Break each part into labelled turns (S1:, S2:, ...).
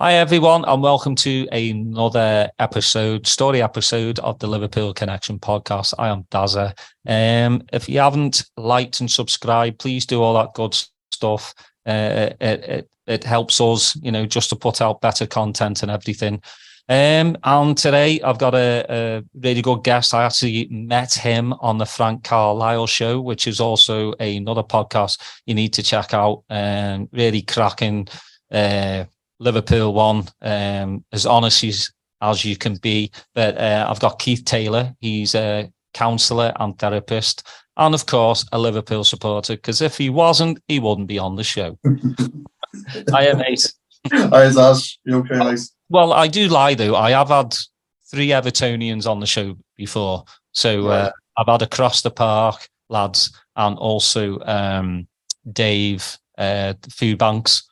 S1: Hi everyone, and welcome to another story episode of the Liverpool Connection podcast. I am Dazza. If you haven't liked and subscribed, please do all that good stuff. It helps us, just to put out better content and everything. And today I've got a really good guest. I actually met him on the Frank Carlisle show, which is also another podcast you need to check out. Really cracking. Liverpool one, as honest as you can be. But I've got Keith Taylor. He's a counsellor and therapist, and of course a Liverpool supporter. Because if he wasn't, he wouldn't be on the show. Hiya, mate.
S2: Hi, Daz. You okay, mate?
S1: Well, I do lie though. I have had 3 Evertonians on the show before, so right. I've had Across the Park lads and also Dave Food Banks.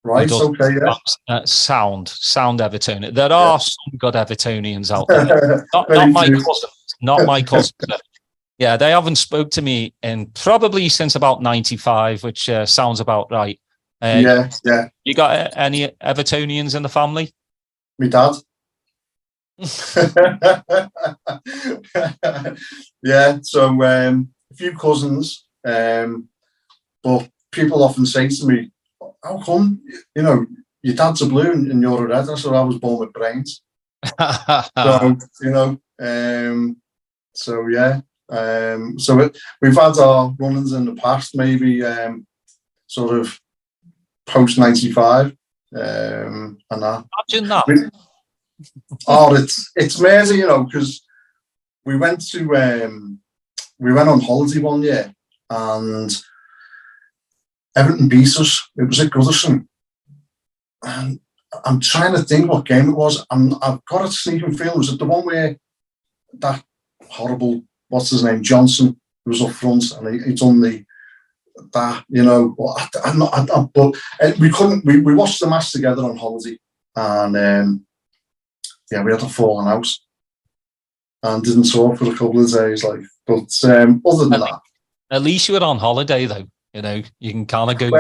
S2: Right, okay, yeah.
S1: Sound Evertonian. There are some good Evertonians out there. not my cousins. Yeah, they haven't spoke to me in probably since about 95, which sounds about right.
S2: Yeah.
S1: You got any Evertonians in the family?
S2: My dad. Yeah, so a few cousins, but people often say to me, how come, your dad's a blue and you're a red? I said, I was born with brains. We've had our run-ins in the past, maybe sort of post-95. And that.
S1: Imagine that.
S2: It's amazing, because we went on holiday one year and Everton beat us. It was at Goodison. And I'm trying to think what game it was. I've got a sneaking feeling. Was it the one where that horrible, what's his name, Johnson, who was up front and he done but we couldn't, we watched the match together on holiday and we had a falling out and didn't talk for a couple of days. Other than that.
S1: At least you were on holiday though. You can kind of go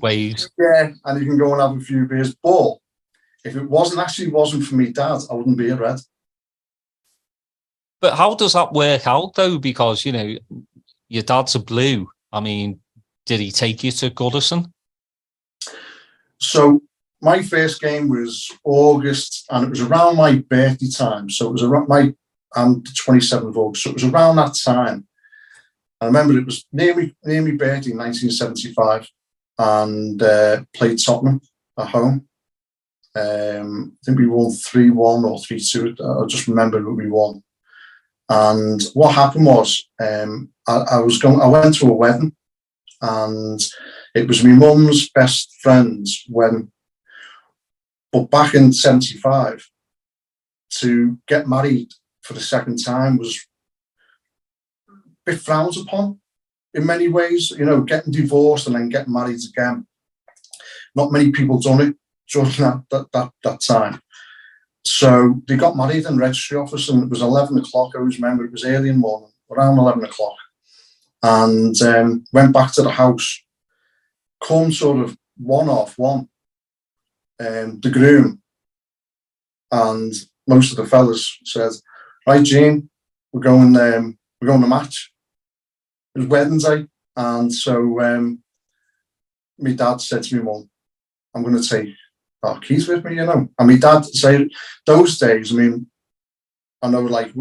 S1: ways.
S2: Yeah, and you can go and have a few beers. But if it wasn't for me dad, I wouldn't be a red.
S1: But how does that work out though? Because, your dad's a blue. I mean, did he take you to Goodison?
S2: So my first game was August, and it was around my birthday time. So it was around I'm the 27th of August. So it was around that time. I remember it was near my birthday in 1975 and played Tottenham at home. I think we won 3-1 or 3-2. I just remember that we won. And what happened was I went to a wedding and it was my mum's best friend's wedding. But back in 75, to get married for the second time was bit frowned upon in many ways, getting divorced and then getting married again. Not many people done it during that time. So they got married in the registry office and it was 11 o'clock. I always remember it was early in the morning, around 11 o'clock. And went back to the house, come sort of one, the groom and most of the fellas said, right, Gene, we're going to match. It was wedding day, and so my dad said to me, Mum, I'm going to take our keys with me, And my dad said, those days, I mean, I know, I've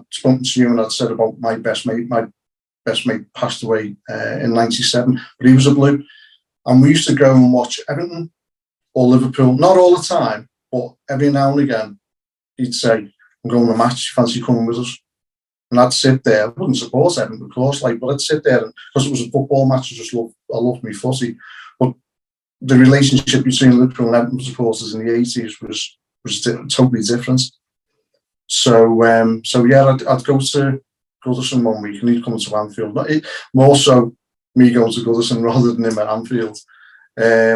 S2: spoken to you and I'd said about my best mate passed away in 97, but he was a blue. And we used to go and watch Everton or Liverpool, not all the time, but every now and again, he'd say, I'm going to a match, fancy coming with us? And I'd sit there. I wouldn't support Everton, of course, but I'd sit there because it was a football match. I loved me footy. But the relationship between Liverpool and Everton supporters in the 80s was totally different. So I'd go to Goodison one week and he'd come to Anfield. More so me going to Goodison rather than him at Anfield. I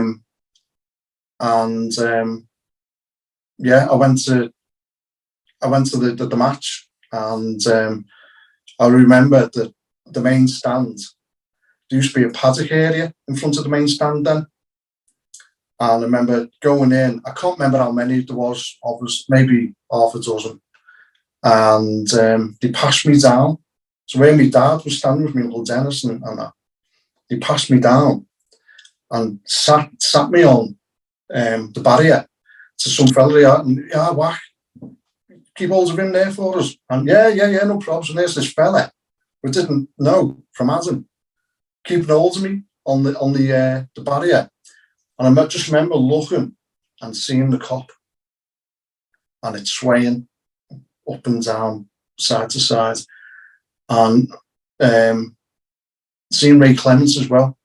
S2: went to the match. And I remember that the main stand, there used to be a paddock area in front of the main stand then. And I remember going in, I can't remember how many there was of us, maybe half a dozen. And they passed me down. So where my dad was standing with me, Uncle Dennis and that, they passed me down and sat me on the barrier to some fella there. And yeah, whack, keep hold of him there for us. And yeah, no problems. And there's this fella who didn't know from Adam keeping hold of me on the barrier. And I just remember looking and seeing the cop, and it's swaying up and down, side to side, and seeing Ray Clements as well.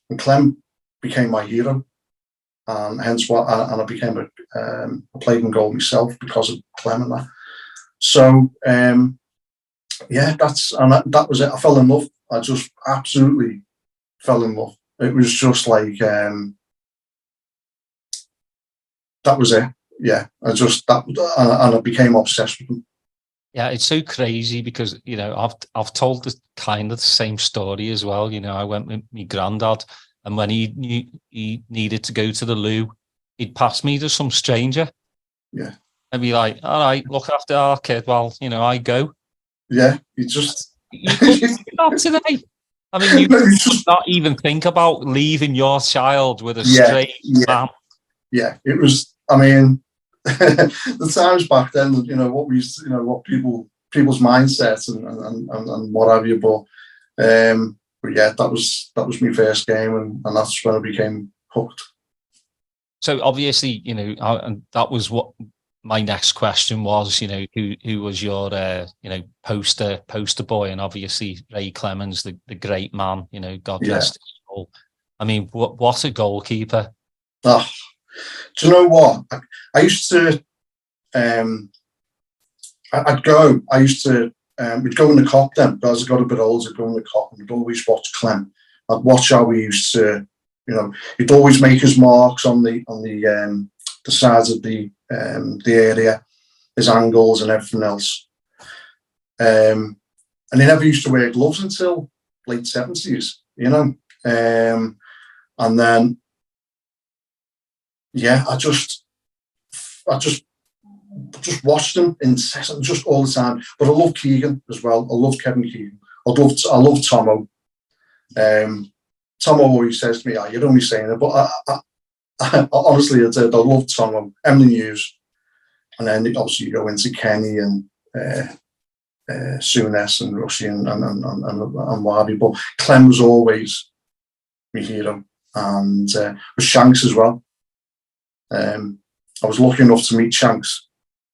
S2: And Clem became my hero, and hence what, and I became a played in goal myself because of Clem and that. So yeah, that was it. I fell in love. I just absolutely fell in love. It was just like that was it. Yeah, and I became obsessed with them.
S1: Yeah, it's so crazy because, you know, I've told the kind of the same story as well. You know, I went with my granddad, and when he needed to go to the loo, he'd pass me to some stranger.
S2: Yeah,
S1: and be like, "All right, look after our kid while, you know, I go."
S2: Yeah,
S1: you couldn't do that today. I mean, you could not even think about leaving your child with a strange man.
S2: Yeah, it was. I mean, the times back then, you know, what we used to, you know, what people's mindsets and what have you. But yeah, that was my first game, and that's when I became hooked.
S1: So obviously, you know, and that was what my next question was. You know, who was your you know, poster boy? And obviously Ray Clemens, the great man. You know, God rest his soul. I mean, what a goalkeeper!
S2: Oh, do you know what? I used to. I'd go. I used to. We'd go in the cop then. But as I got a bit older, I'd go in the cop, and we'd always watch Clem. I'd watch how we used to. You know, he'd always make his marks on the sides of the area, his angles and everything else. And he never used to wear gloves until late 70s. You know, and then yeah, I just watched him incessantly, just all the time. But I love Keegan as well. I love Kevin Keegan. I love Tomo. Tomo always says to me, "Oh, you're only saying it," but I honestly, I love Tomo. Emily Hughes, and then obviously you go into Kenny and Souness and Rushy and Wabi. But Clem was always my hero, and with Shanks as well. I was lucky enough to meet Shanks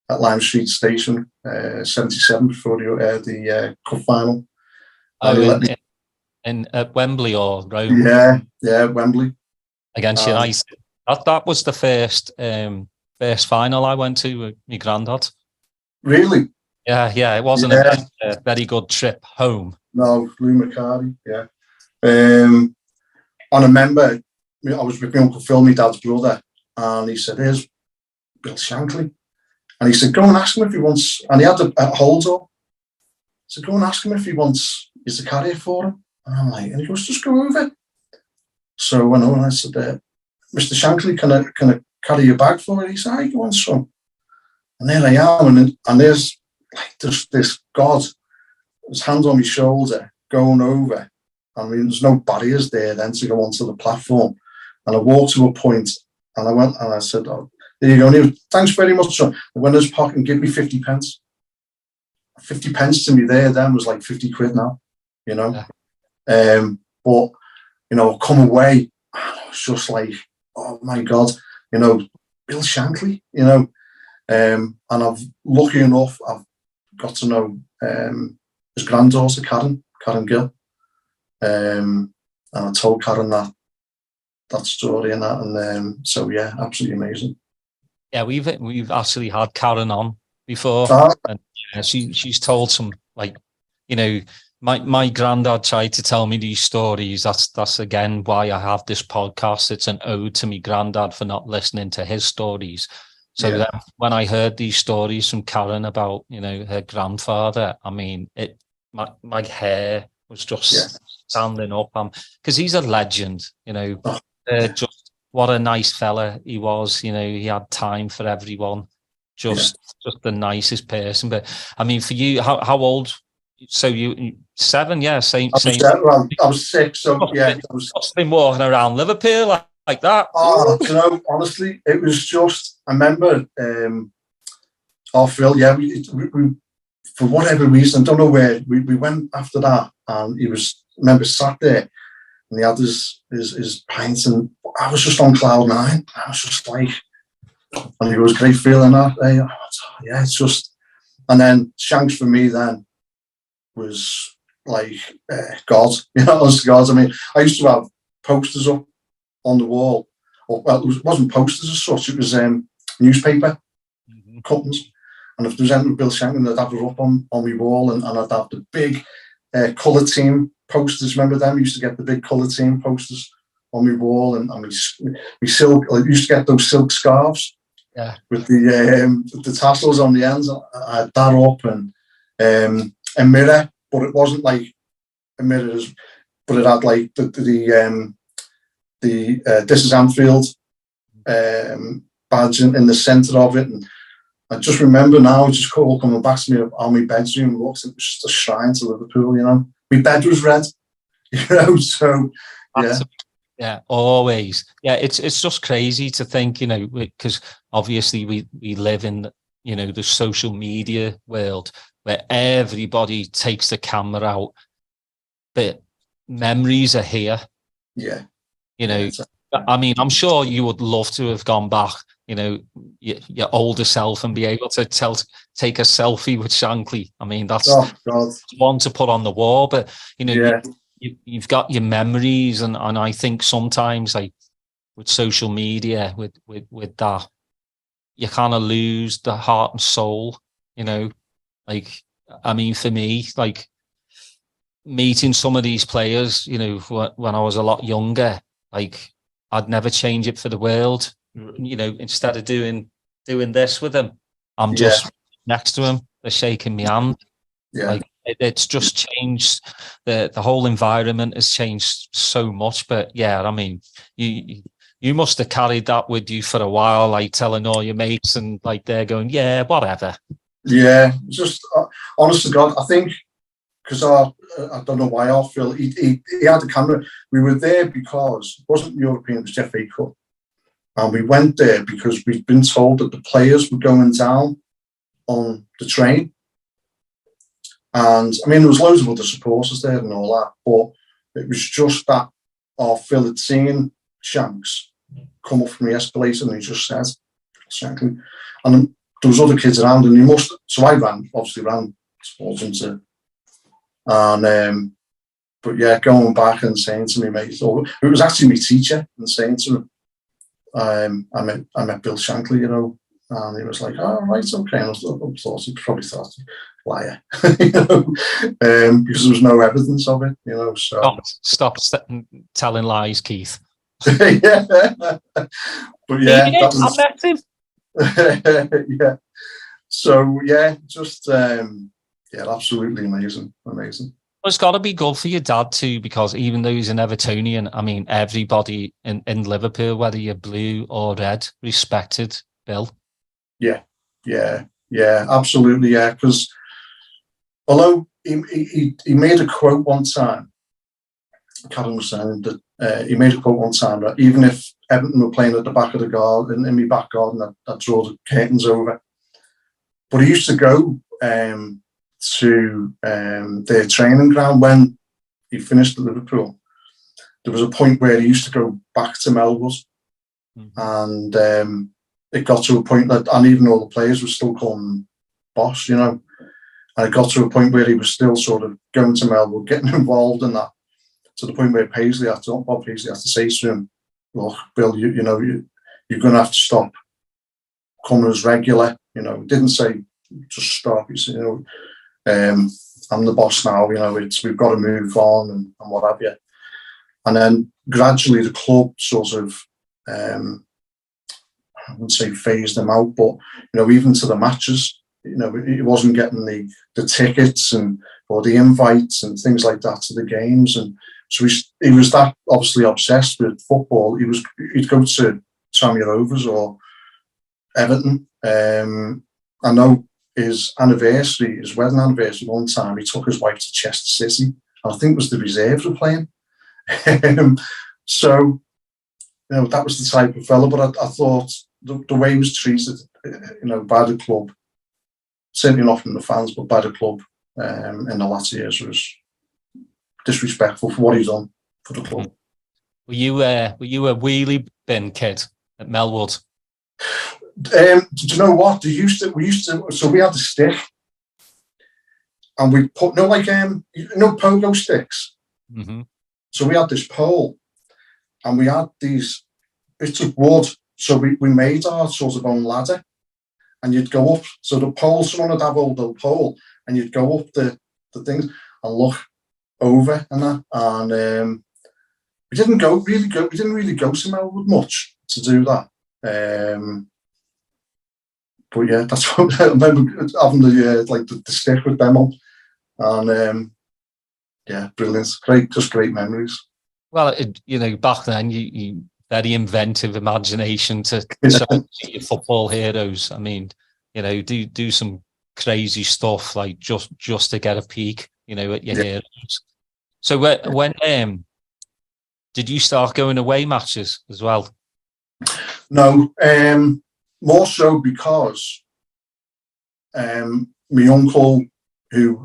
S2: at Lime Street Station, 77 before the cup final.
S1: At Wembley or Rome?
S2: Yeah, Wembley
S1: against United. That was the first final I went to with my granddad.
S2: Really?
S1: Yeah. It wasn't a very good trip home.
S2: No, Lou McCarty. Yeah. And I remember I was with my Uncle Phil, my dad's brother, and he said, "Here's Bill Shankly." And he said, "Go and ask him if he wants," and he had a hold up. So go and ask him if he wants you to carry it for him. And I'm like, and he goes, "Just go over." So I went over and I said, "Mr. Shankly, can I carry your bag for it?" He said, "I want some." And there I am, and there's like this God, his hand on my shoulder, going over. I mean, there's no barriers there then to go onto the platform. And I walked to a point, and I went and I said, "Oh, there you go. And he was, thanks very much, son." I went in his pocket and gave me 50 pence. 50 pence to me there then was like 50 quid now, you know. Yeah. But, you know, come away, and I was just like, oh my God, you know, Bill Shankly, you know. And lucky enough, I've got to know his granddaughter, Karen Gill. And I told Karen that story and that, and so yeah, absolutely amazing.
S1: Yeah, we've actually had Karen on before, and she's told some, like, you know, my granddad tried to tell me these stories. That's again why I have this podcast. It's an ode to me granddad for not listening to his stories. So then when I heard these stories from Karen about, you know, her grandfather, I mean, my hair was just standing up, because he's a legend, you know. Just what a nice fella he was. You know, he had time for everyone. Just the nicest person. But I mean, for you, how old? So you 7, yeah, same.
S2: Well, I was 6, so yeah, I was
S1: been walking around Liverpool like that.
S2: Oh, you know, honestly, it was just. I remember, Phil. Yeah, we for whatever reason, I don't know where we went after that, and he was. I remember sat there, and he had his pints, and I was just on cloud 9. I was just like, and it was great feeling that. Yeah, it's just. And then Shanks for me then was like God. You know, honest to God. I mean, I used to have posters up on the wall. Well, it wasn't posters as such. It was newspaper cuttings. And if there was anything with Bill Shanklin, I'd have it up on my wall, and I'd have the big colour team posters. Remember them? I used to get the big colour team posters on my wall, and we silk. I used to get those silk scarves with the tassels on the ends. I had that up, and a mirror, but it wasn't like a mirror, but it had like the This is Anfield badge in the centre of it. And I just remember now, it's just all coming back to me how my bedroom looked. It was just a shrine to Liverpool, you know. My bed was red, you know, so yeah.
S1: Yeah, always. Yeah, it's just crazy to think, you know, because obviously we live in, you know, the social media world where everybody takes the camera out, but memories are here.
S2: Yeah.
S1: You know, I mean, I'm sure you would love to have gone back, you know, your older self and be able to take a selfie with Shankly. I mean, that's one to put on the wall, but, you know, you've got your memories. And I think sometimes, like with social media, with that, you kind of lose the heart and soul, you know. Like, I mean, for me, like meeting some of these players, you know, when I was a lot younger, like I'd never change it for the world. You know, instead of doing this with them, I'm just next to them. They're shaking my hand.
S2: Yeah.
S1: Like it's just changed. The whole environment has changed so much. But yeah, I mean, you must have carried that with you for a while, like telling all your mates, and like they're going, yeah, whatever.
S2: Yeah, just honest to God, I think because I don't know why I feel he had a camera. We were there because it wasn't European, it was FA Cup. And we went there because we'd been told that the players were going down on the train. And I mean, there was loads of other supporters there and all that, but it was just that Phil had seen Shanks come up from the escalator, and he just said, Shankly. And there was other kids around, and so I obviously ran towards him to. And but yeah, going back and saying to me, mate, it was actually my teacher, and saying to him, I met Bill Shankly, you know, and he was like, oh, right, okay. And I thought he probably thought, liar, you know, because there was no evidence of it, you know. So
S1: stop telling lies, Keith.
S2: Yeah, but yeah,
S1: I met him.
S2: Yeah. So yeah, just absolutely amazing. Well,
S1: it's got to be good for your dad too, because even though he's an Evertonian, I mean, everybody in Liverpool, whether you're blue or red, respected Bill.
S2: Yeah, absolutely, yeah. Because although he made a quote one time, Karen was saying that he made a quote one time that even if Everton were playing at the back of the garden, in my back garden, I'd draw the curtains over. But he used to go to their training ground when he finished at Liverpool. There was a point where he used to go back to Melwood, and it got to a point that, and even all the players were still calling him boss, you know. And it got to a point where he was still sort of going to Melwood, getting involved in that, to the point where Bob Paisley had to say to him, look, Bill, you know, you're going to have to stop coming as regular. You know, didn't say just stop. He said, you know, I'm the boss now. You know, we've got to move on and what have you. And then gradually the club sort of, I wouldn't say phased him out, but you know, even to the matches, you know, he wasn't getting the tickets or the invites and things like that to the games. And So he was that obviously obsessed with football. He'd go to Tranmere Rovers or Everton. I know his wedding anniversary, one time he took his wife to Chester City, and I think it was the reserves were playing. So, that was the type of fella. But I thought the way he was treated, by the club, certainly not from the fans, but by the club in the latter years, was disrespectful for what he's done for the club.
S1: Were you a wheelie bin kid at Melwood?
S2: Do you know what? We used to. So we had a stick, and we put pogo sticks.
S1: Mm-hmm.
S2: So we had this pole, and we had these bits of wood. So we made our sort of own ladder, and you'd go up. So the pole, someone would have the pole, and you'd go up the things and look over and that. And we didn't really go to Melwood much to do that. But yeah, that's what I remember having the stick with them on, and yeah, brilliant, great memories.
S1: Well, back then you very inventive imagination to show your football heroes. I mean, do some crazy stuff like just to get a peek, at your heroes. So when did you start going away matches as well?
S2: No, more so because my uncle, who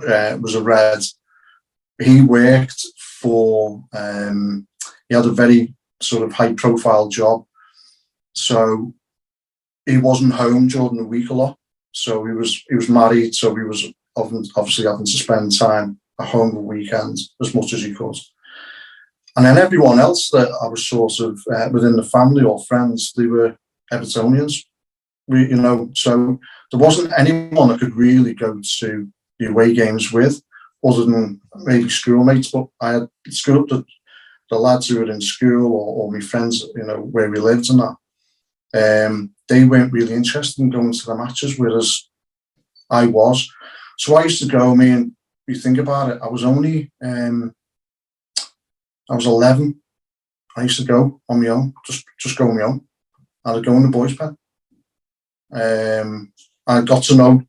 S2: was a Red, he worked for, he had a very sort of high profile job. So he wasn't home during the week a lot. So he was married. So he was obviously having to spend time at home the weekend as much as he could. And then everyone else that I was sort of within the family or friends, they were Evertonians. So there wasn't anyone I could really go to the away games with, other than maybe schoolmates. But I had the lads who were in school or my friends, where we lived and that. They weren't really interested in going to the matches, whereas I was. So I used to go. You think about it, I was only I was 11. I used to go on my own, just go on my own. I'd go in the boys' pen. I got to know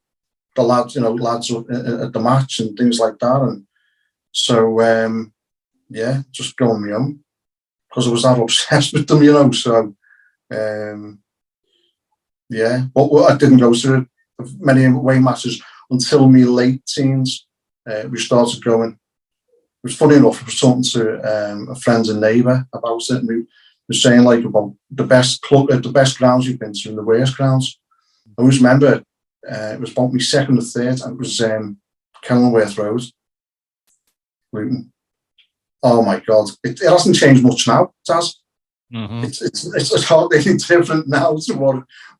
S2: the lads, lads at the match and things like that. And so, just go on my own because I was that obsessed with them, So, but I didn't go to many away matches until my late teens. We started going. It was funny enough, I was talking to a friend and neighbour about it, and we were saying about the best grounds you've been to and the worst grounds. I always remember it was about my second or third, and it was Kenilworth Road, Luton. Oh my God, it hasn't changed much now, it has. Mm-hmm. It's hardly any different now to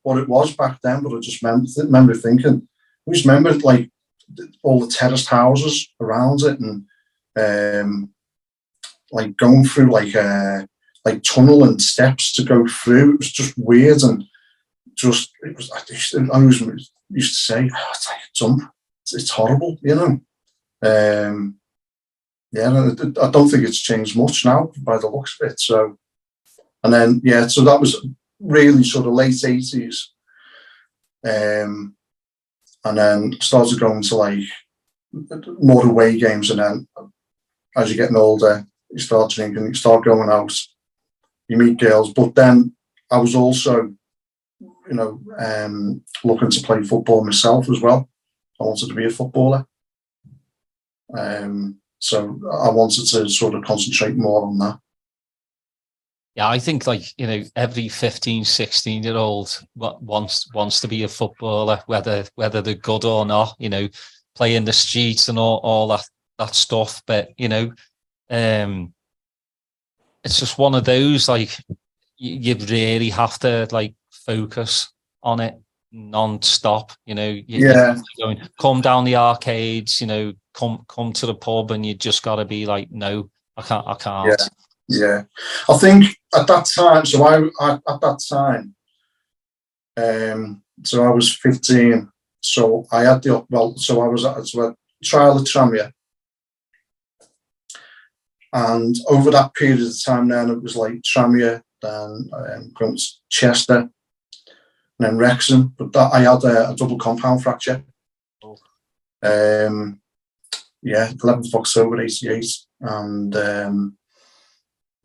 S2: what it was back then, but I just remember thinking, I just remember all the terraced houses around it, and going through tunnel and steps to go through. It was just weird, and I always used to say, it's like a dump. It's horrible, I don't think it's changed much now by the looks of it. So, and then so that was really sort of late 80s, and then started going to more away games, and then as you're getting older, you start drinking, you start going out, you meet girls. But then I was also, looking to play football myself as well. I wanted to be a footballer. So I wanted to sort of concentrate more on that.
S1: Yeah, I think every 15, 16-year-old wants to be a footballer, whether they're good or not, play in the streets and all that stuff. But, it's just one of those, you really have to focus on it non-stop, you're going, come down the arcades, come to the pub, and you just got to be no, I can't.
S2: Yeah. I think at that time, so at that time, so I was 15, so I had so I was at a trial at Tranmere, And over that period of time, then it was like Tranmere, then going to Chester, and then Wrexham. But I had a double compound fracture.
S1: Oh.
S2: 11th of October '88, and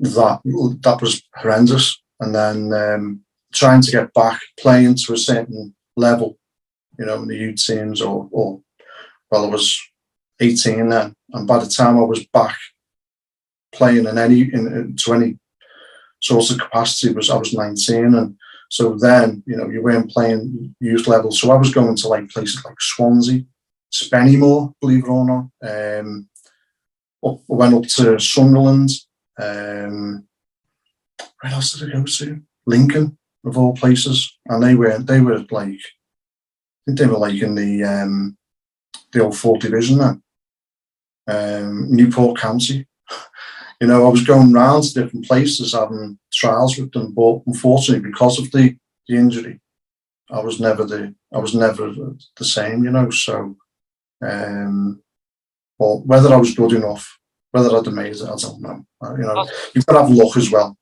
S2: that was horrendous. And then trying to get back playing to a certain level, in the youth teams, or I was 18 then, and by the time I was back playing to any sort of capacity, I was 19, and so then you weren't playing youth level. So I was going to like places like Swansea, Spennymoor, believe it or not. I went up to Sunderland. Where else did I go to? Lincoln, of all places, and they were like, I think they were like in the old 4th division then. Newport County. I was going round to different places having trials with them, but unfortunately, because of the injury, I was never the same. So, but whether I was good enough, whether I'd have made it, I don't know. You've got to have luck as well.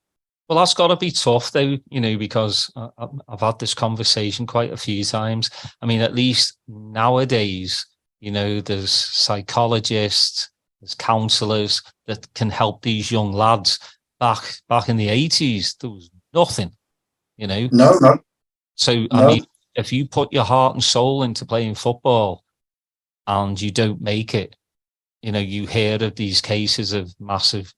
S1: Well, that's got to be tough, though, because I've had this conversation quite a few times. I mean, at least nowadays, there's psychologists, there's counsellors that can help these young lads. Back in the 80s, there was nothing,
S2: No.
S1: So, I mean, if you put your heart and soul into playing football and you don't make it, you hear of these cases of massive,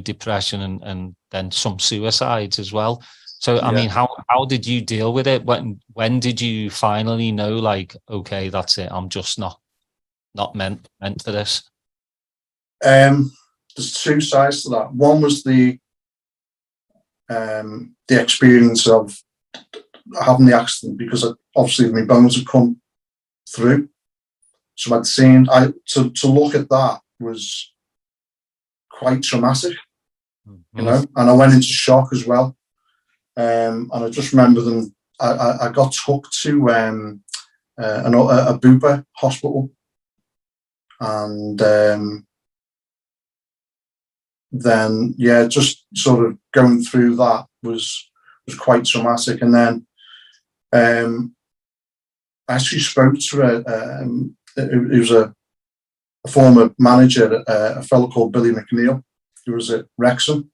S1: depression and then some suicides as well. So, I mean, how did you deal with it? When did you finally know, like, okay, that's it, I'm just not meant for this?
S2: There's two sides to that. One was the experience of having the accident, because obviously my bones had come through. So I'd seen, to look at that was quite traumatic, and I went into shock as well. And I just remember them, I got took to a Bupa hospital, and then just sort of going through that was quite traumatic. And then I actually spoke to he was a former manager, a fellow called Billy McNeil, who was at Wrexham,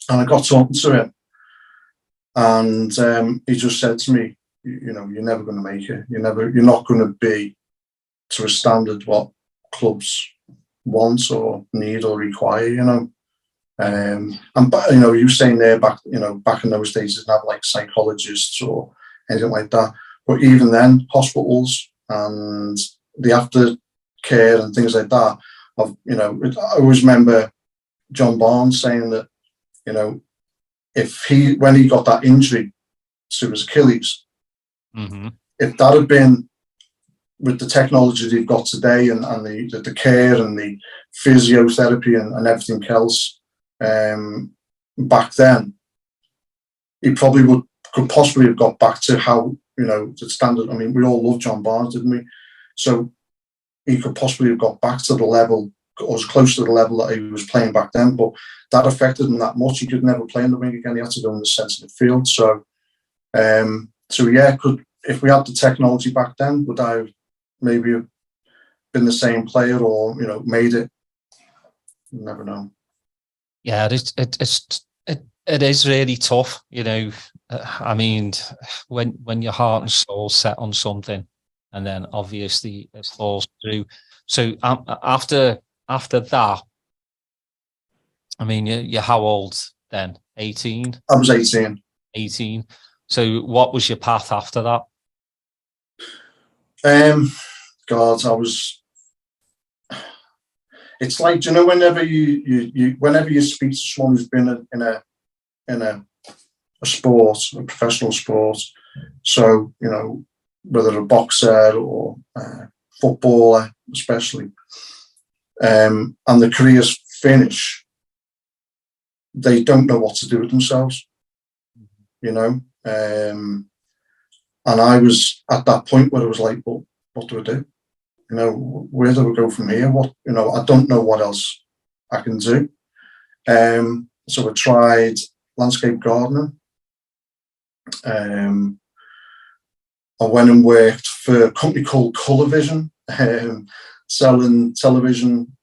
S2: and I got talking to him, and he just said to me, you're never going to make it. You're not going to be to a standard what clubs want or need or require. And you were saying there back in those days, didn't have like psychologists or anything like that. But even then, hospitals and the aftercare and things like that. I always remember John Barnes saying that, when he got that injury to his Achilles, if that had been with the technology they've got today and the care and the physiotherapy and everything else back then, he probably could possibly have got back to how, the standard. I mean, we all love John Barnes, didn't we? So he could possibly have got back to the level, or as close to the level that he was playing back then, but that affected him that much. He could never play in the wing again. He had to go in the centre of the field. So, if we had the technology back then, would I have maybe have been the same player or, made it? You never know.
S1: Yeah, it is really tough, I mean, when your heart and soul set on something, and then obviously it falls through. So after that, I mean, you're how old then? 18?
S2: I was 18.
S1: 18. So what was your path after that?
S2: God, it's like, whenever you speak to someone who's been in a sport, a professional sport, so, whether a boxer or a footballer, especially, and the careers finish, they don't know what to do with themselves, and I was at that point where I was like, well, what do I do? Where do we go from here? I don't know what else I can do. So I tried landscape gardening. I went and worked for a company called Colour Vision, selling television,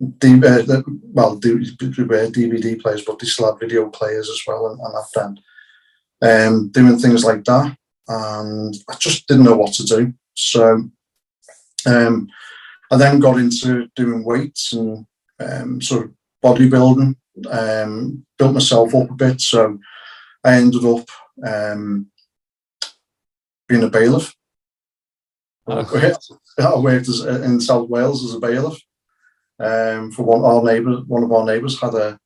S2: DVD players, but they still have video players as well, and that then doing things like that. And I just didn't know what to do. So I then got into doing weights and sort of bodybuilding, built myself up a bit. So I ended up being a bailiff. I worked in South Wales as a bailiff for one of our neighbours had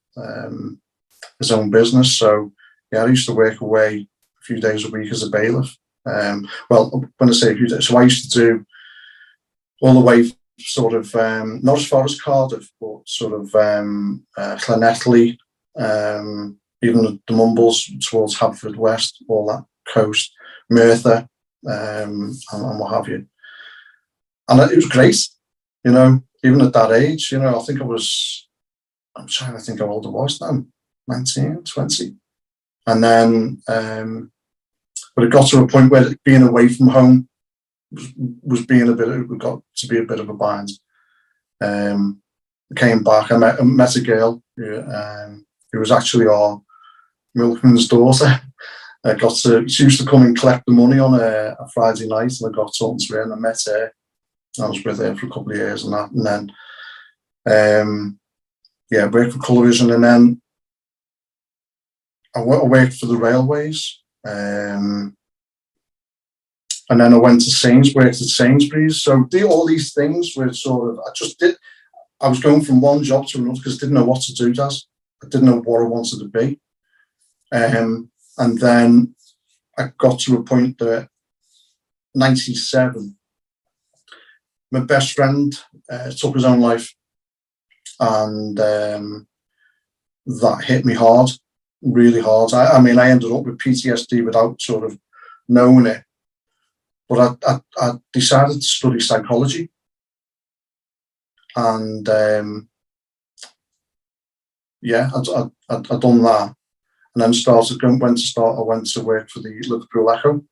S2: his own business. So yeah, I used to work away a few days a week as a bailiff. Well, when I say a few days, so I used to do all the way sort of not as far as Cardiff, but sort of Llanelli, even the Mumbles towards Haverford West, all that coast, Merthyr, and what have you. And it was great, you know, even at that age, you know, I'm trying to think how old I was then, 19, 20. And then, but it got to a point where being away from home was being it got to be a bit of a bind. I came back, I met a girl who was actually our milkman's daughter. She used to come and collect the money on a Friday night, and I got talking to her, and I met her. I was with her for a couple of years and that, and then worked for Colour Vision, and then I worked for the railways, and then I went to worked at Sainsbury's. So all these things were sort of, I was going from one job to another because I didn't know what to do, Daz. I didn't know what I wanted to be. And then I got to a point that 97, my best friend took his own life, and that hit me hard, really hard. I mean, I ended up with PTSD without sort of knowing it. But I decided to study psychology, and I'd done that, and then I went to work for the Liverpool Echo,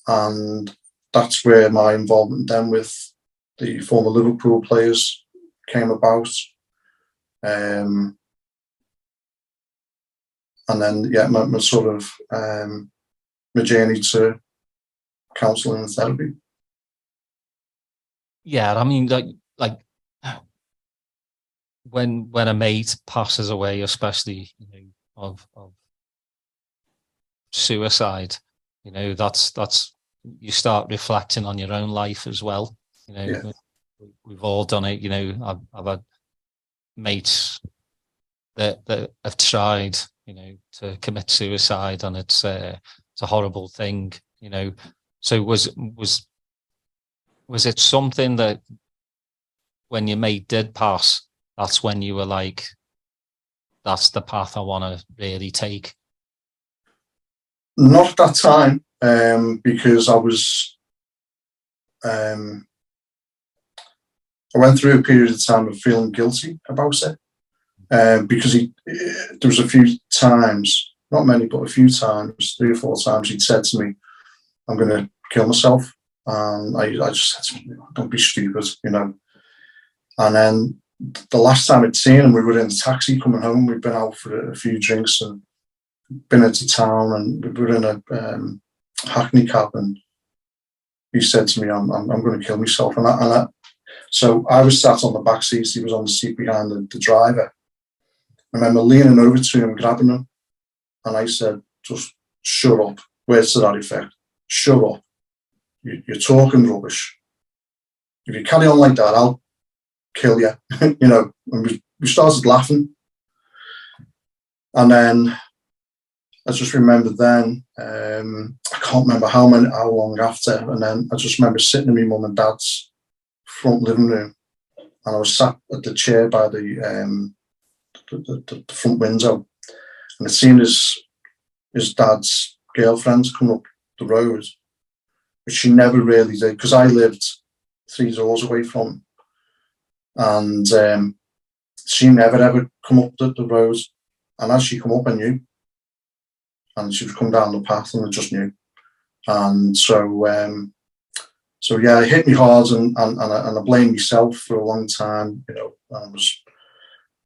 S2: and that's where my involvement then with the former Liverpool players came about, and then my sort of my journey to counselling and therapy.
S1: Yeah, I mean, like when a mate passes away, especially, you know, of suicide, you know, that's you start reflecting on your own life as well. You know, we've all done it. You know, I've had mates that have tried, you know, to commit suicide, and it's a horrible thing. You know, so was it something that when your mate did pass, that's when you were like, that's the path I want to really take?
S2: Not at that time, because I was, I went through a period of time of feeling guilty about it, because there was a few times, not many, but a few times, 3 or 4 times, he'd said to me, I'm going to kill myself. And I just said to him, don't be stupid, you know. And then the last time I'd seen him, we were in the taxi coming home. We'd been out for a few drinks and been into town, and we were in a Hackney cab, and he said to me, I'm going to kill myself. So I was sat on the back seat, he was on the seat behind the driver. I remember leaning over to him, grabbing him, and I said, just shut up. Words to that effect. Shut up. You're talking rubbish. If you carry on like that, I'll kill you. You know, and we started laughing. And then I just remember then, I can't remember how long after, and then I just remember sitting in my mum and dad's front living room, and I was sat at the chair by the front window, and I'd seen his dad's girlfriend come up the road, but she never really did, because I lived 3 doors away from him. and she never ever come up the road. And as she come up, I knew, and she would come down the path, and I just knew. And so yeah, it hit me hard, and I blamed myself for a long time. You know, I was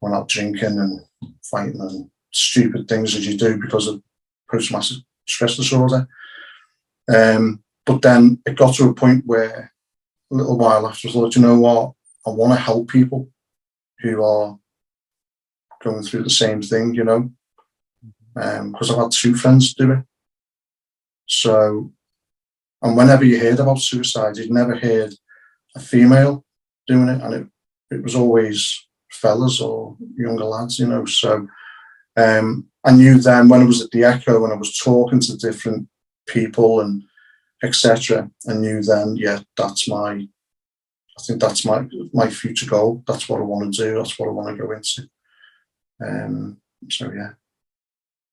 S2: went out drinking and fighting and stupid things as you do because of post-traumatic stress disorder. But then it got to a point where a little while after I thought, you know what, I want to help people who are going through the same thing, you know, because I've had 2 friends do it. So, and whenever you heard about suicide, you'd never heard a female doing it, and it was always fellas or younger lads, you know. So I knew then when I was at the Echo and I was talking to different people and etc., I knew then, yeah, I think that's my future goal. That's what I want to do. That's what I want to go into. So yeah.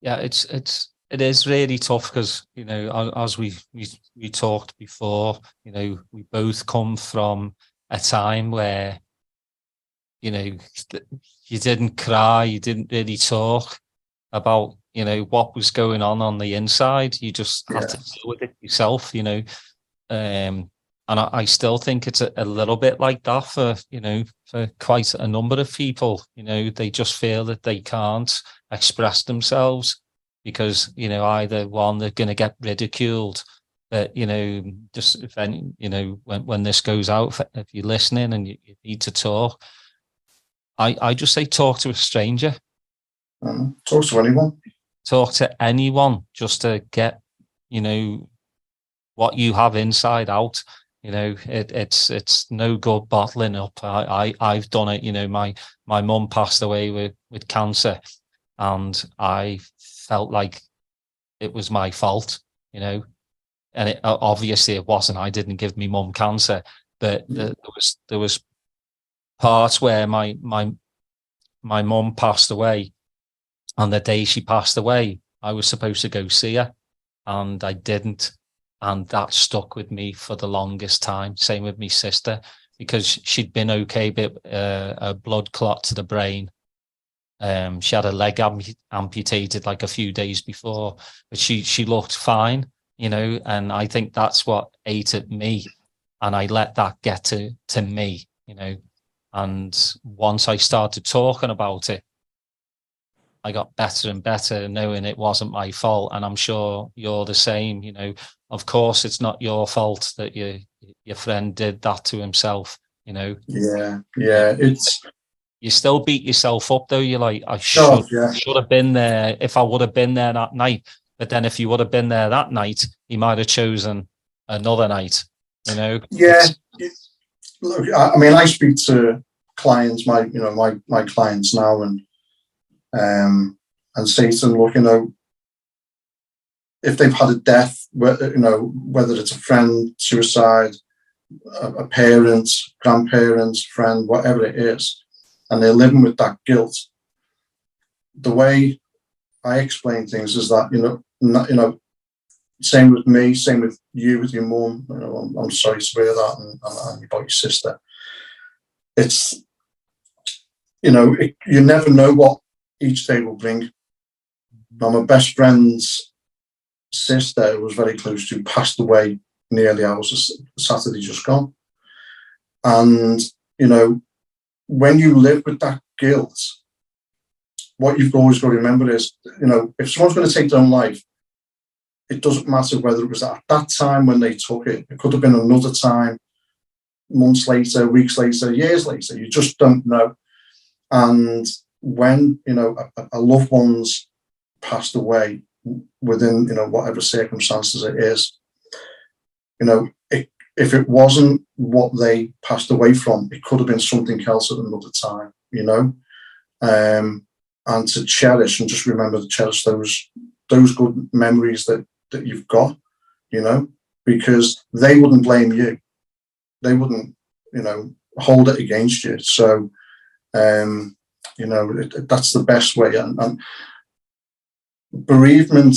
S1: Yeah, it is really tough because, you know, as we talked before, you know, we both come from a time where, you know, you didn't cry, you didn't really talk about, you know, what was going on the inside. You just had to deal with it yourself, you know. And I still think it's a little bit like that for, you know, for quite a number of people. You know, they just feel that they can't express themselves because, you know, either one, they're going to get ridiculed. But, you know, just if any, you know, when this goes out, if you're listening and you need to talk, I just say talk to a stranger.
S2: Talk to anyone.
S1: Talk to anyone just to get, you know, what you have inside out. You know, it's no good bottling up. I've done it. You know, my mum passed away with cancer, and I felt like it was my fault. You know, and it obviously it wasn't. I didn't give me mum cancer, but there was parts where my mum passed away, and the day she passed away, I was supposed to go see her, and I didn't. And that stuck with me for the longest time. Same with my sister, because she'd been okay, but a blood clot to the brain. She had a leg amputated like a few days before, but she looked fine, you know. And I think that's what ate at me, and I let that get to me, you know. And once I started talking about it, I got better and better, knowing it wasn't my fault. And I'm sure you're the same. You know, of course, it's not your fault that your friend did that to himself. You know.
S2: Yeah. It's
S1: you still beat yourself up though. You're like, I should have been there if I would have been there that night. But then if you would have been there that night, you might have chosen another night. You know.
S2: Yeah. Look, I mean, I speak to clients, my clients now, and say to them, look, you know, if they've had a death, you know, whether it's a friend, suicide, a parent, grandparents, friend, whatever it is, and they're living with that guilt, the way I explain things is that, you know, same with me, same with you, with your mum. You know, I'm sorry to hear that, and about your sister. It's, you know, you never know what each day will bring. Now, my best friend's sister, who was very close to, passed away nearly hours Saturday just gone. And, you know, when you live with that guilt, what you've always got to remember is, you know, if someone's going to take their own life, it doesn't matter whether it was at that time when they took it. It could have been another time, months later, weeks later, years later. You just don't know. And when, you know, a loved one's passed away within, you know, whatever circumstances it is, you know, if it wasn't what they passed away from, it could have been something else at another time, you know. And to cherish and just remember to cherish those good memories that you've got, you know, because they wouldn't blame you. They wouldn't, you know, hold it against you. So, you know, that's the best way. And bereavement,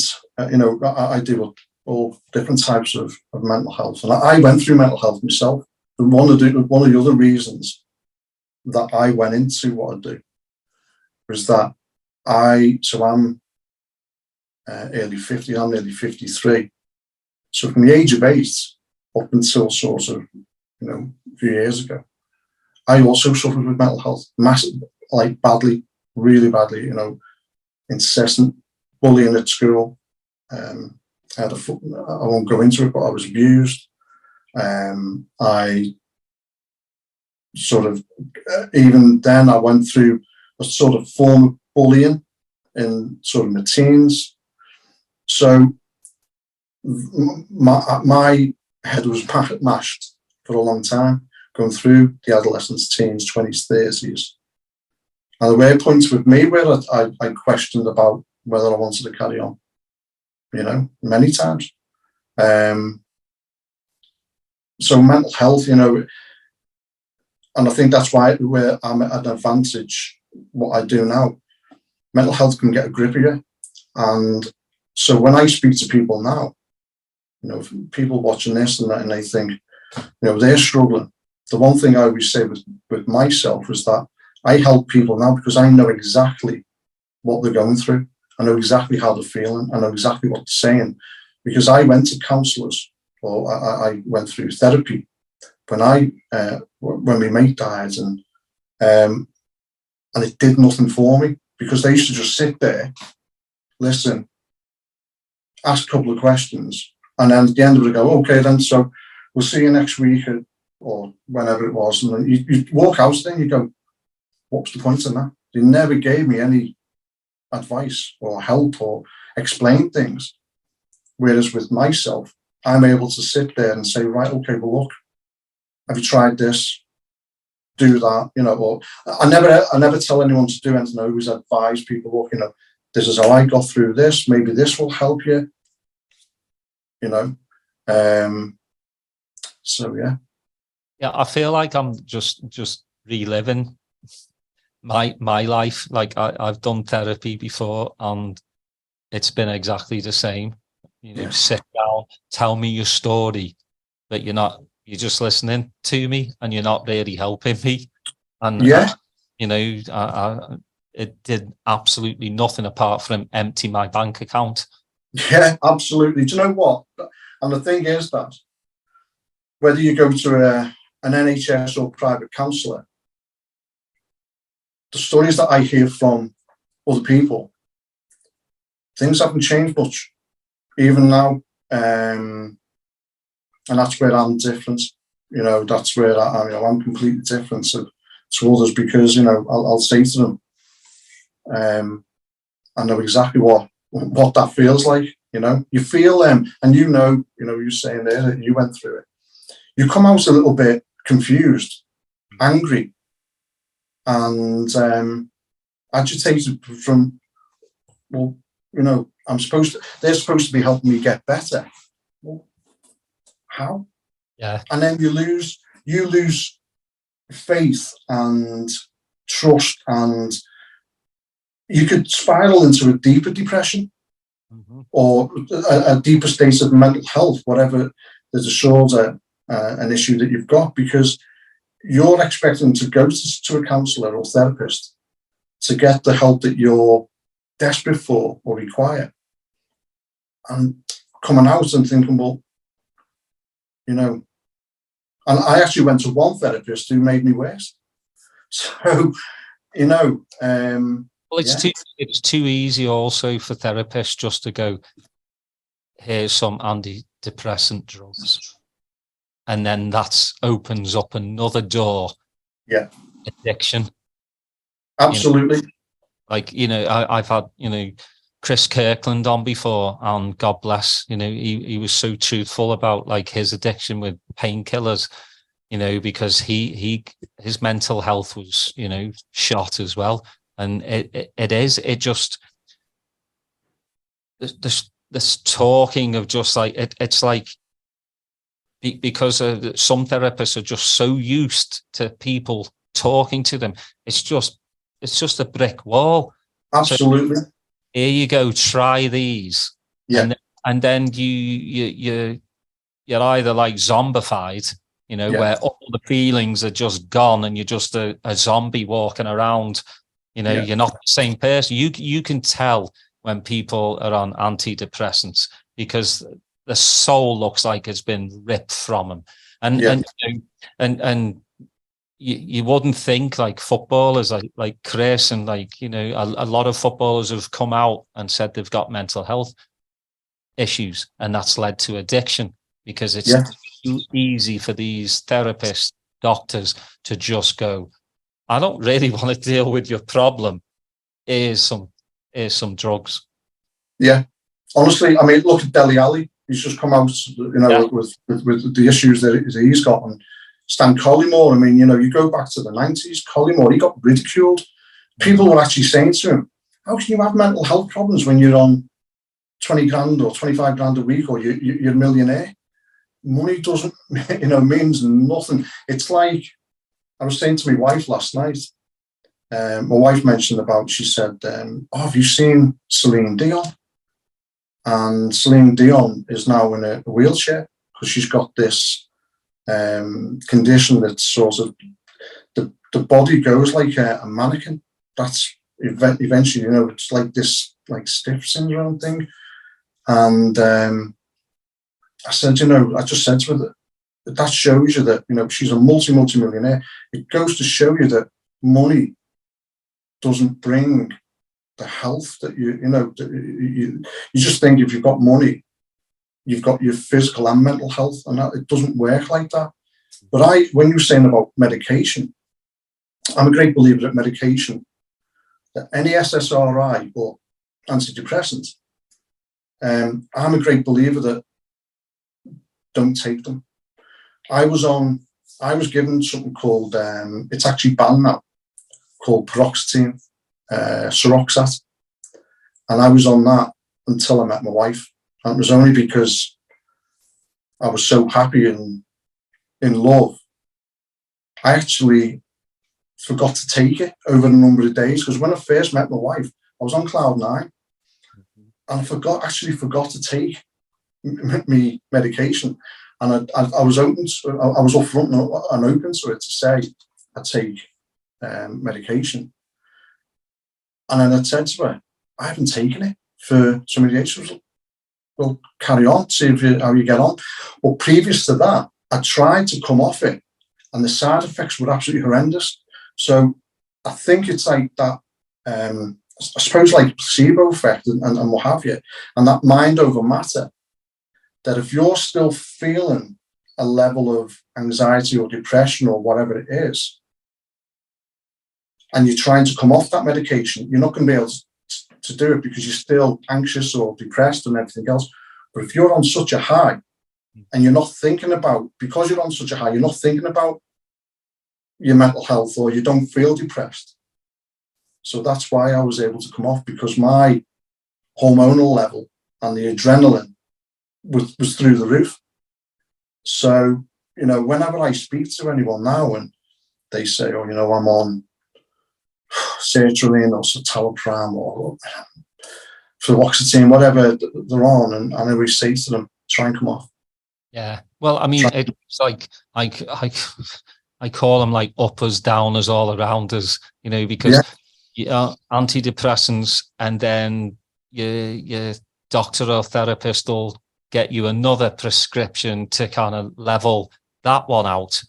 S2: you know, I deal with all different types of mental health. And I went through mental health myself. And one of the other reasons that I went into what I do was that I'm early 50, I'm nearly 53. So from the age of 8 up until sort of, a few years ago, I also suffered with mental health, massive, like badly, really badly, incessant bullying at school. I won't go into it, but I was abused. I sort of, even then I went through a sort of form of bullying in sort of my teens. So my head was mashed for a long time, going through the adolescence, teens, 20s, 30s. And there were points with me where I questioned about whether I wanted to carry on, many times. So mental health, and I think that's where I'm at an advantage, what I do now. Mental health can get a grip of you. And so when I speak to people now, people watching this and they think, they're struggling. The one thing I always say with myself is that I help people now because I know exactly what they're going through. I know exactly how they're feeling. I know exactly what they're saying because I went to counsellors or I went through therapy when my mate died and it did nothing for me because they used to just sit there, listen, ask a couple of questions, and then at the end of it go, okay, then so we'll see you next week or whenever it was. And then you walk out there and you go, what's the point in that? They never gave me any advice or help or explain things. Whereas with myself, I'm able to sit there and say, right, okay, well, look, have you tried this? Do that, or I never tell anyone to do anything. I always advise people, look, this is how I got through this. Maybe this will help you, so yeah.
S1: Yeah, I feel like I'm just reliving my life. Like I've done therapy before and it's been exactly the same. Sit down, tell me your story, but you're just listening to me and you're not really helping me. And
S2: yeah,
S1: it did absolutely nothing apart from empty my bank account.
S2: Yeah, absolutely. Do you know what? And the thing is that whether you go to an NHS or private counsellor, the stories that I hear from other people, things haven't changed much, even now. And that's where I'm different. That's where I'm completely different to others because, I'll say to them, I know exactly what that feels like. You feel and you're saying there that you went through it. You come out a little bit confused, angry, and agitated from, well, they're supposed to be helping me get better. Well, how?
S1: Yeah.
S2: And then you lose faith and trust, and you could spiral into a deeper depression or a deeper state of mental health, whatever the disorder, an issue that you've got, because you're expecting to go to a counsellor or therapist to get the help that you're desperate for or require. And coming out and thinking, well, and I actually went to one therapist who made me worse. So, well,
S1: it's too easy also for therapists just to go, here's some antidepressant drugs. And then that opens up another door.
S2: Yeah.
S1: Addiction.
S2: Absolutely.
S1: I've had, Chris Kirkland on before, and God bless, he was so truthful about like his addiction with painkillers, because his mental health was, shot as well. And this talking of just like, it's like, because some therapists are just so used to people talking to them. It's just a brick wall.
S2: Absolutely.
S1: So, here you go, try these.
S2: Yeah.
S1: And then you're either like zombified where all the feelings are just gone and you're just a zombie walking around. You're not the same person. You can tell when people are on antidepressants because the soul looks like it's been ripped from them. And you wouldn't think like footballers like Chris and a lot of footballers have come out and said they've got mental health issues, and that's led to addiction because it's too easy for these therapists, doctors to just go, I don't really want to deal with your problem. Here's some drugs. Yeah.
S2: Honestly, I mean, look at Dele Alli. He's just come out, with the issues that he's got. And Stan Collymore, I mean, you go back to the 90s, Collymore, he got ridiculed. People were actually saying to him, how can you have mental health problems when you're on 20 grand or 25 grand a week or you're a millionaire? Money doesn't, means nothing. It's like, I was saying to my wife last night, my wife mentioned she said, have you seen Celine Dion? And Celine Dion is now in a wheelchair because she's got this condition that sort of, the body goes like a mannequin. That's eventually, it's like this like stiff syndrome thing. And I said, I just said to her that shows you that, she's a multi-millionaire. It goes to show you that money doesn't bring the health that you just think if you've got money, you've got your physical and mental health, and that it doesn't work like that. But when you're saying about medication, I'm a great believer that medication, that any SSRI or antidepressants, I'm a great believer that don't take them. I was given something called, it's actually banned now, called paroxetine, Seroxat. And I was on that until I met my wife. And it was only because I was so happy in love. I actually forgot to take it over a number of days, because when I first met my wife, I was on cloud 9. And I forgot to take me medication. And I was open, I was upfront and open to it to say I take medication. And then I said to her, I haven't taken it for so many days. She was like, well, carry on, see how you get on. But previous to that, I tried to come off it, and the side effects were absolutely horrendous. So I think it's like that, I suppose like placebo effect and what have you, and that mind over matter, that if you're still feeling a level of anxiety or depression or whatever it is, and you're trying to come off that medication, you're not going to be able to do it because you're still anxious or depressed and everything else. But if you're on such a high and you're not thinking about, because you're on such a high, you're not thinking about your mental health or you don't feel depressed. So that's why I was able to come off, because my hormonal level and the adrenaline was through the roof. So, whenever I speak to anyone now and they say, oh, I'm on sertraline or citalopram or fluoxetine, whatever they're on, and I always say to them, try and come off.
S1: Yeah. Well, I mean, it's like I call them like uppers, downers, all around us, because antidepressants, and then your doctor or therapist will get you another prescription to kind of level that one out.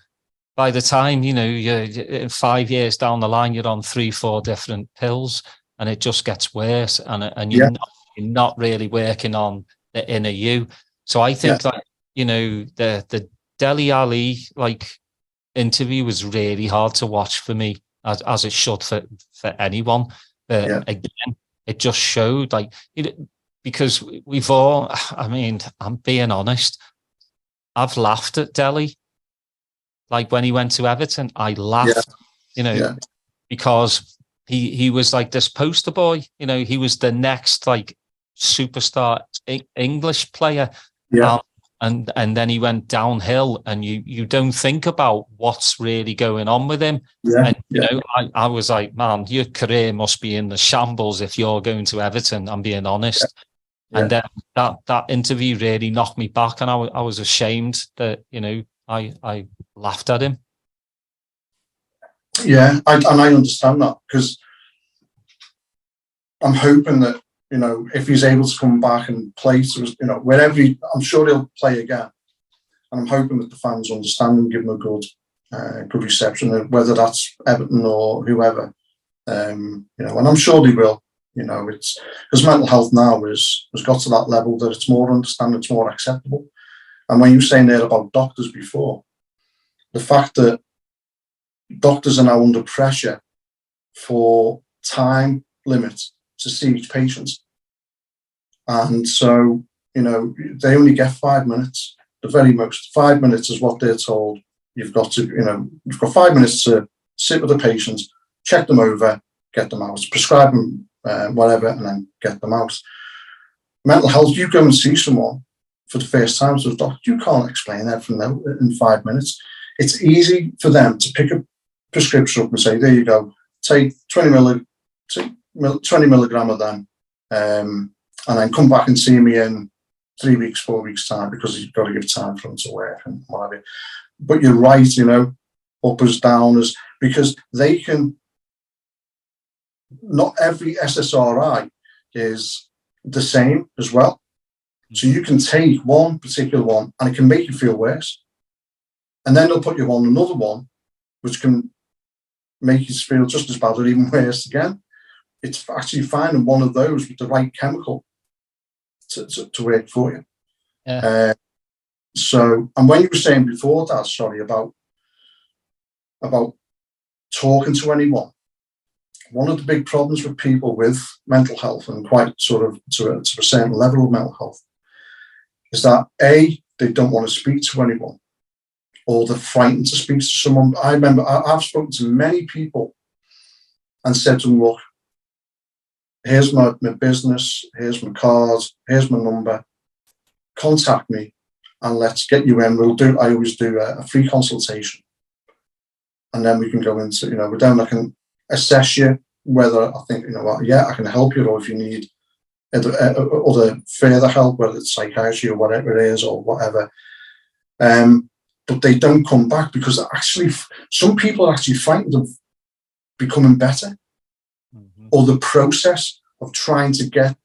S1: By the time, you're 5 years down the line, you're on 3-4 different pills, and it just gets worse. And you're not really working on the inner you. So I think the Dele Alli interview was really hard to watch for me, as it should for anyone. But again, it just showed because we've all, I mean, I'm being honest, I've laughed at Dele. Like when he went to Everton, I laughed, because he was like this poster boy, he was the next superstar English player. Yeah. And then he went downhill, and you don't think about what's really going on with him. Yeah. And, I was like, man, your career must be in the shambles if you're going to Everton, I'm being honest. Yeah. And then that interview really knocked me back, and I was ashamed that, I laughed at him.
S2: Yeah, and I understand that, because I'm hoping that, you know, if he's able to come back and play, you know, wherever I'm sure he'll play again. And I'm hoping that the fans understand and give him a good reception, whether that's Everton or whoever. You know, and I'm sure they will. You know, it's because mental health now has got to that level that it's more understandable, it's more acceptable. And when you were saying there about doctors before, the fact that doctors are now under pressure for time limits to see each patient. And so, you know, they only get 5 minutes. The very most 5 minutes is what they're told. You've got to, you know, you've got 5 minutes to sit with the patients, check them over, get them out, prescribe them whatever, and then get them out. Mental health, you go and see someone for the first time, so doctor, you can't explain everything in 5 minutes. It's easy for them to pick a prescription up and say, there you go, take 20 milligram of them, and then come back and see me in 3 weeks, 4 weeks time, because you've got to give time for them to work and whatever. But you're right, you know, uppers, downers, because they can, not every SSRI is the same as well. So you can take one particular one and it can make you feel worse. And then they'll put you on another one, which can make you feel just as bad or even worse again. It's actually finding one of those with the right chemical to work for you.
S1: Yeah.
S2: So, and when you were saying before that, sorry, about talking to anyone, one of the big problems with people with mental health, and quite sort of to a certain level of mental health, is that A, they don't want to speak to anyone, or they're frightened to speak to someone. I remember I've spoken to many people and said to them, look, here's my business, here's my card, here's my number, contact me and let's get you in. I always do a free consultation. And then we can go into, you know, then I can assess you whether I think, you know what, yeah, I can help you, or if you need other further help, whether it's psychiatry or whatever it is or whatever. But they don't come back because actually some people are actually frightened of becoming better, or the process of trying to get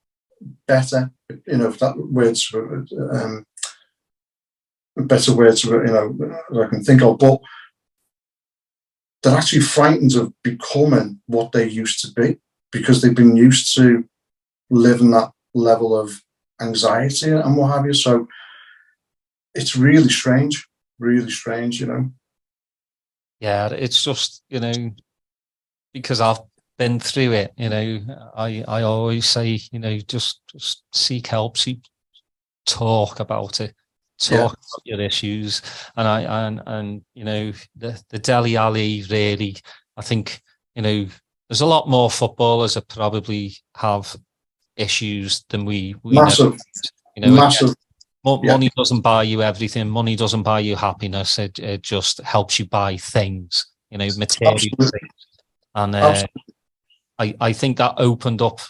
S2: better, you know, if that word's a better word to, you know, that I can think of, but they're actually frightened of becoming what they used to be because they've been used to living that level of anxiety and what have you. So it's really strange, you know.
S1: Yeah, it's just, you know, because I've been through it, you know, I always say, you know, just seek help, talk about it, about your issues. And you know, the Dele Alli, really, I think, you know, there's a lot more footballers that probably have issues than we
S2: Massive.
S1: know. You know,
S2: Massive.
S1: Money doesn't buy you everything. Money doesn't buy you happiness. It just helps you buy things, you know, material things. And I think that opened up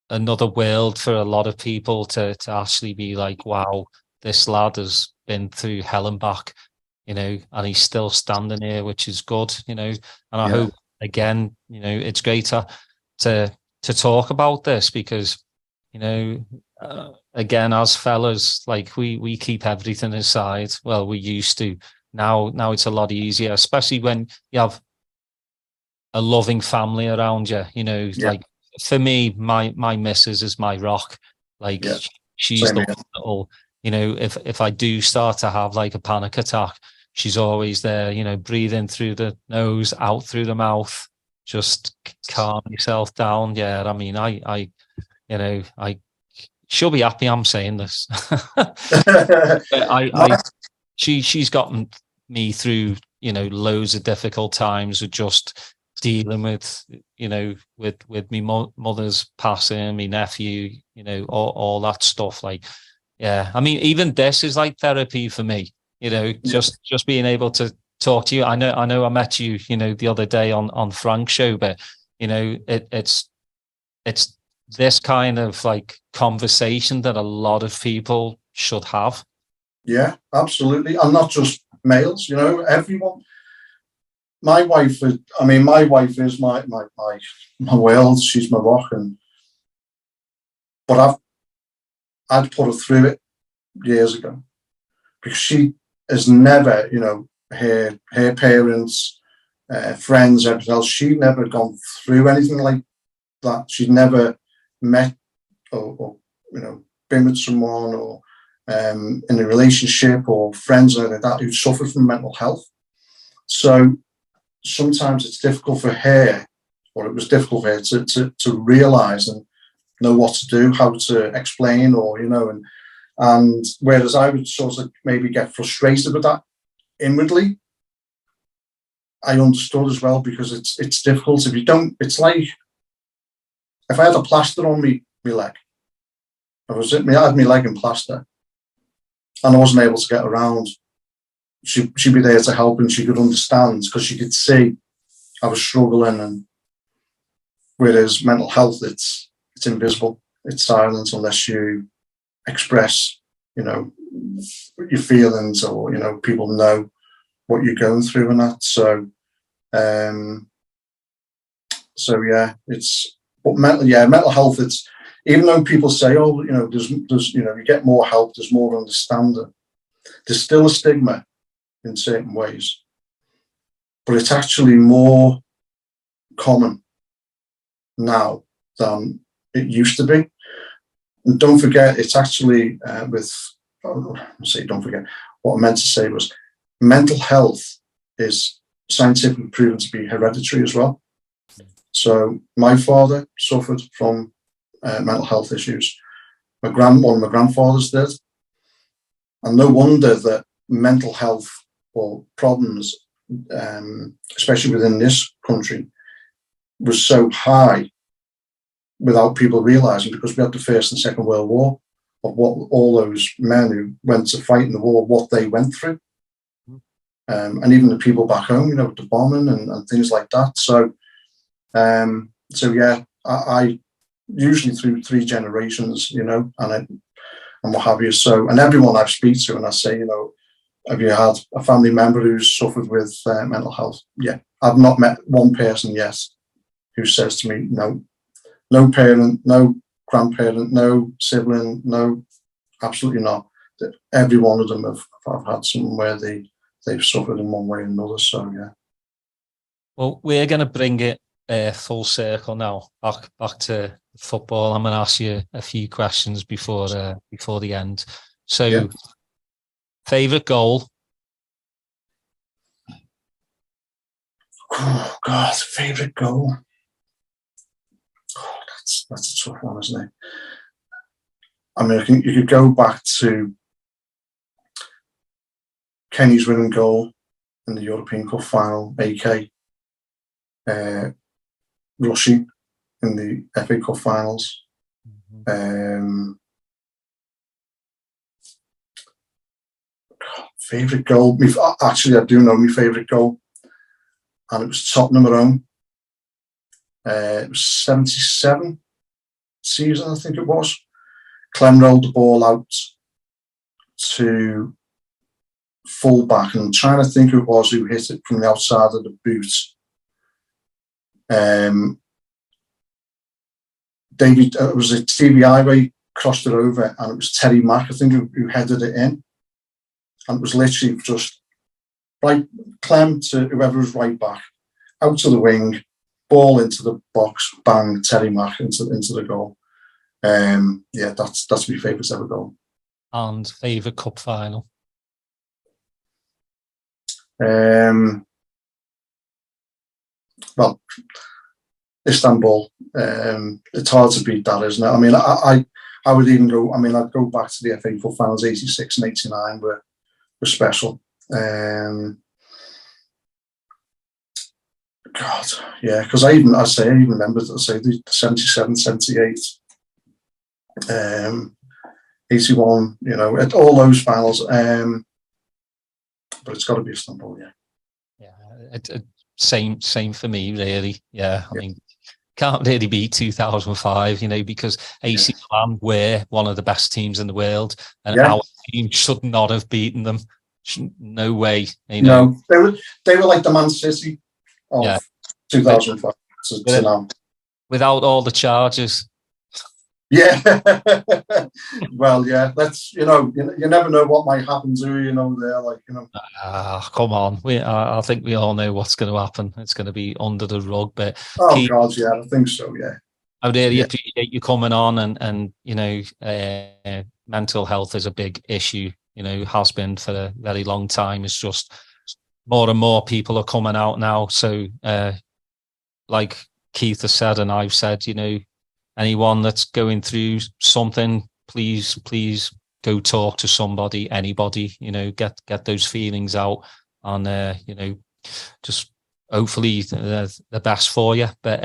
S1: another world for a lot of people to actually be like, wow, this lad has been through hell and back, you know, and he's still standing here, which is good, you know. And I hope, again, you know, it's greater to talk about this because, you know, again, as fellas, like we keep everything aside. Well, we used to. Now it's a lot easier, especially when you have a loving family around you, you know. Like for me, my missus is my rock. Like she's the one that'll, you know, if I do start to have like a panic attack, she's always there, you know, breathing through the nose, out through the mouth, just calm yourself down. Yeah, I mean, you know, she'll be happy I'm saying this. But she's gotten me through, you know, loads of difficult times of just dealing with, you know, with me mother's passing, my nephew, you know, all that stuff. Like, yeah, I mean, even this is like therapy for me, you know, just being able to talk to you. I know I met you, you know, the other day on Frank's show, but, you know, it's this kind of like conversation that a lot of people should have.
S2: Yeah, absolutely. And not just males, you know, everyone. My wife is, I mean, my wife is my world. She's my rock. But I'd put her through it years ago, because she has never, you know, her parents, friends, everything else, she'd never gone through anything like that. She'd never met or you know, been with someone or in a relationship or friends like that who suffered from mental health. So sometimes it's difficult for her, or it was difficult for her to realise and know what to do, how to explain, or, you know, and whereas I would sort of maybe get frustrated with that inwardly, I understood as well, because it's difficult if you don't. It's like if I had a plaster on my leg, I had my leg in plaster, and I wasn't able to get around. She'd be there to help, and she could understand, because she could see I was struggling. And whereas mental health, it's invisible, it's silent unless you express, you know, your feelings, or, you know, people know what you're going through and that. So yeah, but mental health, it's, even though people say, oh, you know, there's you know, you get more help, there's more understanding, there's still a stigma in certain ways, but it's actually more common now than it used to be. And don't forget, it's actually don't forget, what I meant to say was mental health is scientifically proven to be hereditary as well. So my father suffered from mental health issues. One of my grandfathers did. And no wonder that mental health or problems, especially within this country, was so high without people realising, because we had the First and Second World War, of what all those men who went to fight in the war, what they went through. And even the people back home, you know, the bombing and things like that. So yeah, I usually through 3 generations, you know, and what have you. So, and everyone I speak to, and I say, you know, have you had a family member who's suffered with mental health? Yeah, I've not met one person yet who says to me, no parent, no grandparent, no sibling, no, absolutely not. Every one of them have had something where they've suffered in one way or another. So yeah.
S1: Well, we're going to bring it full circle now, back to football. I'm going to ask you a few questions before the end. So, yeah. Favourite goal?
S2: Oh God, favourite goal. Oh, that's a tough one, isn't it? I mean, you could go back to Kenny's winning goal in the European Cup final, AK, Rushy in the FA Cup finals. Favourite goal? Actually, I do know my favourite goal, and it was Tottenham at home. It was 77 season, I think it was. Clem rolled the ball out to full back, and I'm trying to think who it was who hit it from the outside of the boot. It was a Stevie Iway crossed it over, and it was Terry Mack, I think, who headed it in. And it was literally just right, Clem to whoever was right back, out to the wing, ball into the box, bang, Terry Mack into the goal. Yeah, that's my favourite ever goal.
S1: And favourite cup final?
S2: Well, Istanbul. It's hard to beat that, isn't it? I mean, I would even go. I mean, I'd go back to the FA Cup finals '86 and '89 were special. God, yeah, because I even remember the 77, 78, 81. You know, at all those finals. But it's got to be Istanbul, yeah.
S1: Yeah, same for me, really. Yeah, I mean, can't really beat 2005, because AC Milan were one of the best teams in the world, and our team should not have beaten them. No way.
S2: No, they were like the Man City of 2005 to now.
S1: Without all the charges.
S2: Yeah. Well, yeah, that's, you never know what might happen to you, they're like,
S1: come on. I think we all know what's going to happen. It's going to be under the rug. But
S2: God, yeah, I think so, yeah.
S1: I really appreciate you coming on, and mental health is a big issue, has been for a very long time. It's just more and more people are coming out now. So, like Keith has said, and I've said, anyone that's going through something, please go talk to somebody, anybody, get those feelings out, and just hopefully the best for you. But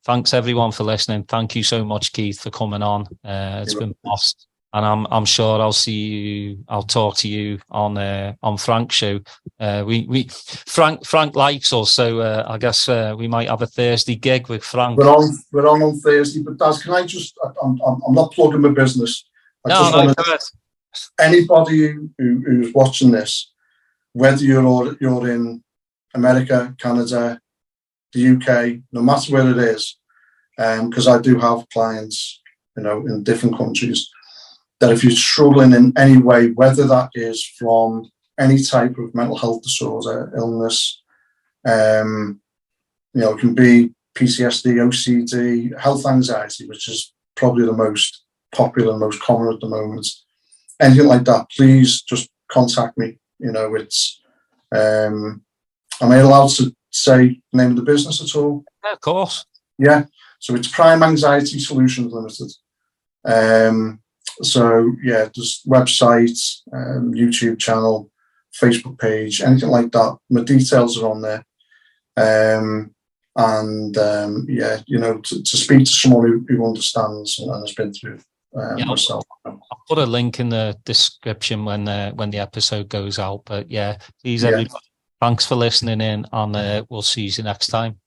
S1: thanks everyone for listening. Thank you so much, Keith, for coming on. It's been lost, and I'm sure I'll talk to you on Frank's show. Frank likes us, so I guess we might have a Thursday gig with Frank.
S2: We're on Thursday, but Daz, can I just? I'm not plugging my business. Anybody who's watching this, whether you're in America, Canada, the UK, no matter where it is, because I do have clients, in different countries, that if you're struggling in any way, whether that is from any type of mental health disorder, illness, it can be PTSD, OCD, health anxiety, which is probably the most popular, most common at the moment. Anything like that, please just contact me. It's, am I allowed to say the name of the business at all?
S1: Yeah, of course.
S2: Yeah. So it's Prime Anxiety Solutions Limited. So yeah, just website, YouTube channel, Facebook page, anything like that. My details are on there. To speak to someone who understands and has been through myself.
S1: I'll put a link in the description when the episode goes out. But yeah, please everybody, thanks for listening in, and we'll see you next time.